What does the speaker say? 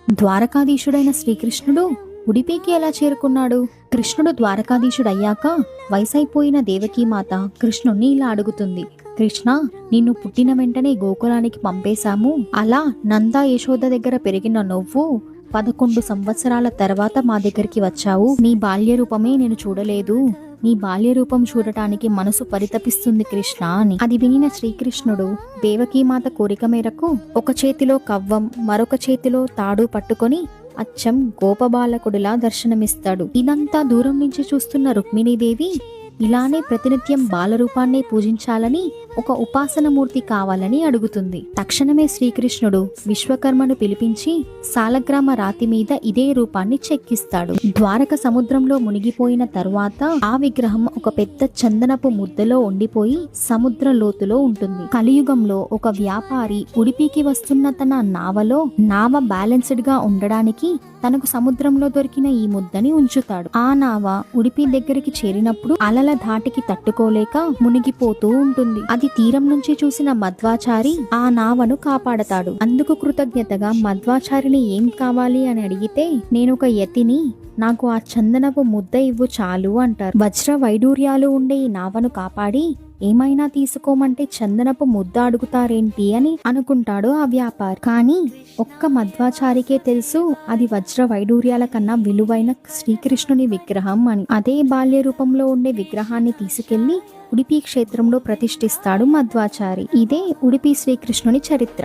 ద్వారకాధీశుడైన శ్రీకృష్ణుడు ఉడిపికి ఎలా చేరుకున్నాడు? కృష్ణుడు ద్వారకాధీశుడయ్యాక వయసైపోయిన దేవకీమాత కృష్ణుణ్ణి ఇలా అడుగుతుంది. కృష్ణ, నిన్ను పుట్టిన వెంటనే గోకులానికి పంపేశాము. అలా నంద యశోద దగ్గర పెరిగిన నువ్వు 11 సంవత్సరాల తర్వాత మా దగ్గరికి వచ్చావు. నీ బాల్య రూపమే నేను చూడలేదు. నీ బాల్య రూపం చూడటానికి మనసు పరితపిస్తుంది కృష్ణ అని. అది వినిన శ్రీకృష్ణుడు దేవకీమాత కోరిక మేరకు ఒక చేతిలో కవ్వం, మరొక చేతిలో తాడు పట్టుకొని అచ్చం గోపబాలకుడిలా దర్శనమిస్తాడు. ఇదంతా దూరం నుంచి చూస్తున్న రుక్మిణీదేవి ఇలానే ప్రతినిత్యం బాలరూపాన్నే పూజించాలని, ఒక ఉపాసనమూర్తి కావాలని అడుగుతుంది. తక్షణమే శ్రీకృష్ణుడు విశ్వకర్మను పిలిపించి సాలగ్రామ రాతి మీద ఇదే రూపాన్ని చెక్కిస్తాడు. ద్వారక సముద్రంలో మునిగిపోయిన తరువాత ఆ విగ్రహం ఒక పెద్ద చందనపు ముద్దలో ఉండిపోయి సముద్ర లోతులో ఉంటుంది. కలియుగంలో ఒక వ్యాపారి ఉడిపికి వస్తున్న తన నావలో నావ బ్యాలెన్స్డ్ గా ఉండడానికి తనకు సముద్రంలో దొరికిన ఈ ముద్దని ఉంచుతాడు. ఆ నావ ఉడిపి దగ్గరికి చేరినప్పుడు అలల ధాటికి తట్టుకోలేక మునిగిపోతూ ఉంటుంది. అది తీరం నుంచి చూసిన మధ్వాచారి ఆ నావను కాపాడతాడు. అందుకు కృతజ్ఞతగా మధ్వాచారిని ఏం కావాలి అని అడిగితే, నేనొక యతిని, నాకు ఆ చందనపు ముద్ద ఇవ్వు చాలు అంటారు. వజ్ర వైడూర్యాలు ఉండే ఈ నావను కాపాడి ఏమైనా తీసుకోమంటే చందనపు ముద్ద అడుగుతారేంటి అని అనుకుంటాడు ఆ వ్యాపారి. కానీ ఒక్క మధ్వాచారికే తెలుసు అది వజ్ర వైడూర్యాల కన్నా విలువైన శ్రీకృష్ణుని విగ్రహం అని. అదే బాల్య రూపంలో ఉండే విగ్రహాన్ని తీసుకెళ్లి ఉడిపి క్షేత్రంలో ప్రతిష్ఠిస్తాడు మధ్వాచారి. ఇదే ఉడిపి శ్రీకృష్ణుని చరిత్ర.